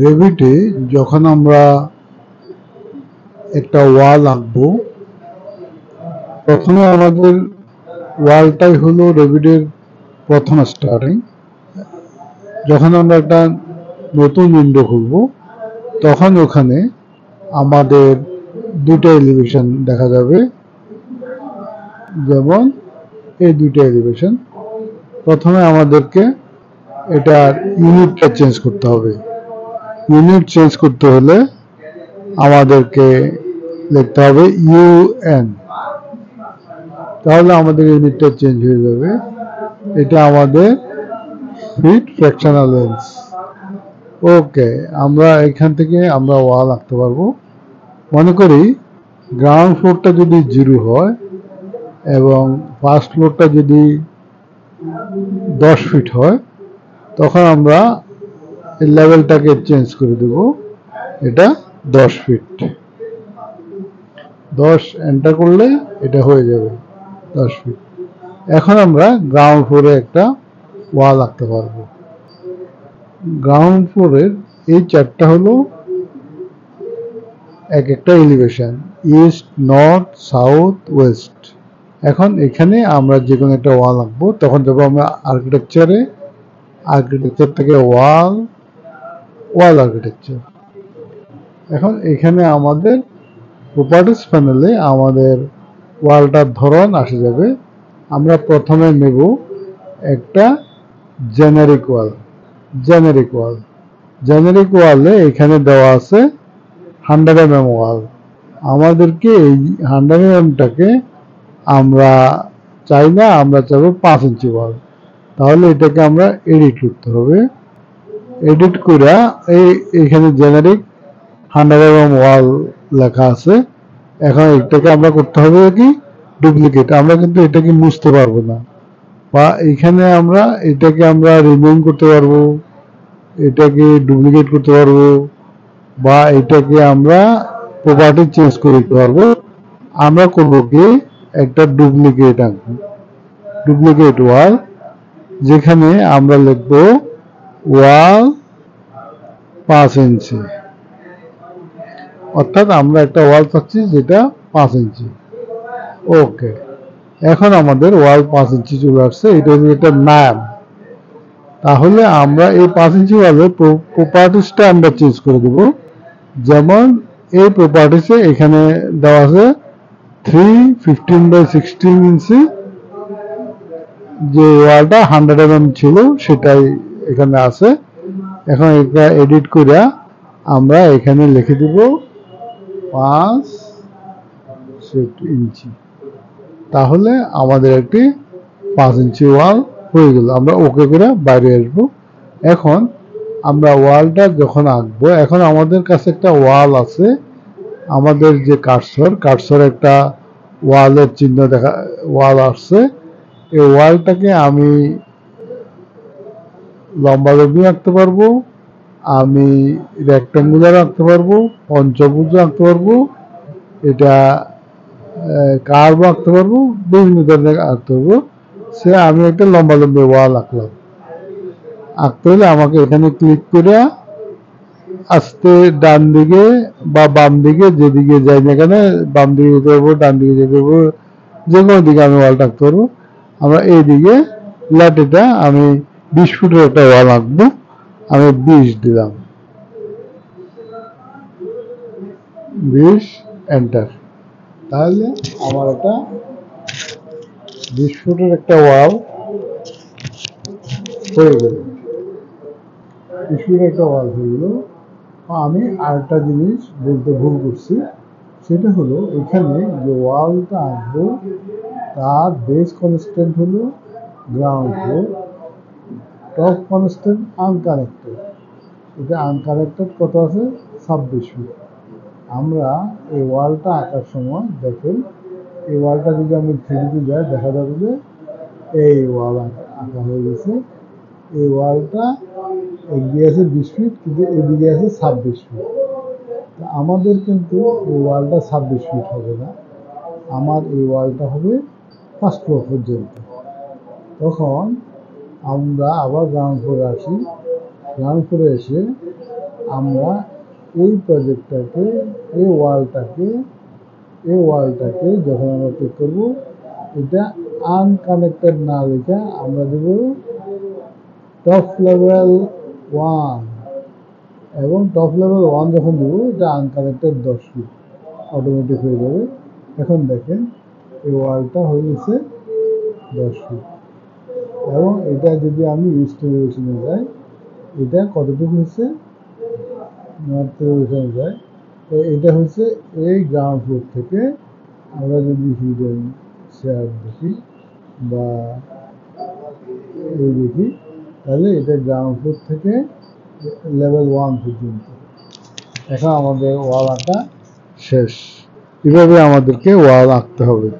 রেভিটে যখন আমরা একটা ওয়াল আঁকবো, প্রথমে আমাদের ওয়ালটাই হলো রেভিটের প্রথম স্টার্টিং। যখন আমরা একটা নতুন উইন্ডো খুলব, তখন ওখানে আমাদের দুটো এলিভেশন দেখা যাবে। যেমন এই দুটো এলিভেশন। প্রথমে আমাদেরকে এটার ইউনিটটা চেঞ্জ করতে হবে। ইউনিট চেঞ্জ করতে হলে আমাদেরকে লিখতে হবে ইউএন, তাহলে আমাদের ইউনিটটা চেঞ্জ হয়ে যাবে। এটা আমাদের ফিট ফ্র্যাকশনাল লেন্স। ওকে, আমরা এখান থেকে আমরা ওয়াল আঁকতে পারবো। মনে করি গ্রাউন্ড ফ্লোরটা যদি 0 হয় এবং ফার্স্ট ফ্লোরটা যদি 10 ফিট হয়, তখন আমরা এই লেভেলটাকে চেঞ্জ করে দেব, এটা 10 ফিট। 10 এন্টার করলে এটা হয়ে যাবে 10 ফিট। এখন আমরা গ্রাউন্ড ফ্লোরে একটা ওয়াল আঁকতে পারবো। গ্রাউন্ড ফ্লোরের এই চারটা হলো এক একটা elevation, east, north, south, West. এখন এখানে আমরা যে কোনো একটা ওয়াল আঁকবো, তখন যাবো আমরা আর্কিটেকচারে, আর্কিটেকচার থেকে ওয়াল, ওয়াল আর্কিটেকচার। এখন এখানে আমাদের প্রপার্টিস প্যানেলে আমাদের ওয়ালটার ধরন আসে যাবে। আমরা প্রথমে নেব একটা জেনারিক ওয়াল। জেনারিক ওয়াল, জেনারিক ওয়ালে এখানে দেওয়া আছে 100 mm ওয়াল। আমাদেরকে এই 100 mm-টাকে আমরা চাই না, আমরা চাইবো 5 ইঞ্চি ওয়াল। তাহলে এটাকে আমরা এডিট করতে হবে। এডিট করে এইখানে জেনারিক 100 mm ওয়াল লেখা আছে। এখন এটাকে আমরা করতে হবে কি ডুপ্লিকেট। আমরা কিন্তু এটাকে মুছতে পারবো না, বা এখানে আমরা এটাকে আমরা রিমুভ করতে পারবো, এটাকে ডুপ্লিকেট করতে পারবো, বা এটাকে আমরা প্রপার্টি চেঞ্জ করে দিতে পারবো। আমরা করবো কি একটা ডুপ্লিকেট আঁকবো, ডুপ্লিকেট ওয়াল, যেখানে আমরা লিখবো ওয়াল 5 ইঞ্চি। অর্থাৎ আমরা একটা ওয়াল পাচ্ছি যেটা 5 ইঞ্চি। ওকে, এখন আমাদের ওয়াল 5 ইঞ্চি চলে আসছে। এটা হচ্ছে একটা নাম। তাহলে আমরা এই 5 ইঞ্চি ওয়ালের প্রপার্টিসটা আমরা চেঞ্জ করে দেব। যেমন এই প্রপার্টিসে এখানে দেওয়া আছে 315/16 ইঞ্চি। যে ওয়ালটা 100 mm ছিল সেটাই এখানে আছে। এখন এটা এডিট করে আমরা এখানে লিখে দিব 5 ইঞ্চি। তাহলে আমাদের একটি 5 ইঞ্চি ওয়াল হয়ে গেল। আমরা ওকে করে বাইরে আসবো। এখন আমরা ওয়ালটা যখন আঁকবো, এখন আমাদের কাছে একটা ওয়াল আছে। আমাদের যে কার্সর একটা ওয়ালের চিহ্ন দেখা, ওয়াল আসছে। এই ওয়ালটাকে আমি লম্বালম্বি আঁকতে পারবো, আমি রেক্ট্যাঙ্গুলার আঁকতে পারবো, পঞ্চভুজ আঁকতে পারবো, এটা কার্ভ আঁকতে পারবো, বিভিন্ন ধরনের আঁকতে পারবো। সে আমি একটা লম্বালম্বি ওয়াল আঁকলাম। আঁকতে হলে আমাকে এখানে ক্লিক করে আস্তে ডান দিকে বা বাম দিকে, যেদিকে যাই না কেন, বাম দিকে যেতে পারবো, ডান দিকে যেতে পারবো, যে কোনো দিকে আমি ওয়ালটা আঁকতে পারবো। আমরা এই দিকে ল্যাটিটা আমি 20 ফুটের একটা ওয়াল আঁকবো। আমি 20 দিলাম, 20 এন্টার। তাহলে আমার একটা 20 ফুটের একটা ওয়াল হয়ে গেল। 20 ফুটের একটা ওয়াল হয়ে গেল। আমি আরেকটা জিনিস বলতে ভুল করছি, সেটা হলো এখানে যে ওয়ালটা আঁকবো তার বেস কনস্ট্যান্ট হলো গ্রাউন্ড ফ্লোর, টপ কনস্ট্যান্ট আনকানেক্টেড। এটা আনকানেক্টেড কত আছে? 26 ফিট। আমরা এই ওয়ালটা আঁকার সময় দেখেন, এই ওয়ালটা যদি আমি 3D যাই, দেখা যাবে যে এই ওয়াল আঁকা হয়ে গেছে। এই ওয়ালটা এদিকে আছে 20 ফিট, কিন্তু এদিকে আছে 26 ফিট। আমাদের কিন্তু এই ওয়ালটা 26 ফিট হবে না, আমার এই ওয়ালটা হবে ফার্স্ট ফ্লোর পর্যন্ত। তখন আমরা আবার গ্রাউন্ড ফ্লোরে আসি। গ্রাউন্ড ফ্লোরে এসে আমরা এই প্রজেক্টটাকে এই ওয়ালটাকে যখন আমরা ক্লিক করবো, এটা আনকানেক্টেড না লিখে আমরা দেব টপ লেভেল 1, এবং টপ লেভেল 1 যখন দেব এটা আনকানেক্টেড 10 ফিট অটোমেটিক হয়ে যাবে। এখন দেখেন এই ওয়ালটা হয়ে গেছে 10 ফিট, এবং এটা যদি আমি রিস্টোরেশনে যাই, এটা কতটুকু হচ্ছে যায়, এটা হচ্ছে এই গ্রাউন্ড ফ্লোর থেকে আমরা যদি হিডেন শেয়ার দেখি বা এই দেখি, তাহলে এটা গ্রাউন্ড ফ্লোর থেকে লেভেল 1 পর্যন্ত। এখন আমাদের ওয়াল আঁকা শেষ। এভাবে আমাদেরকে ওয়াল আঁকতে হবে।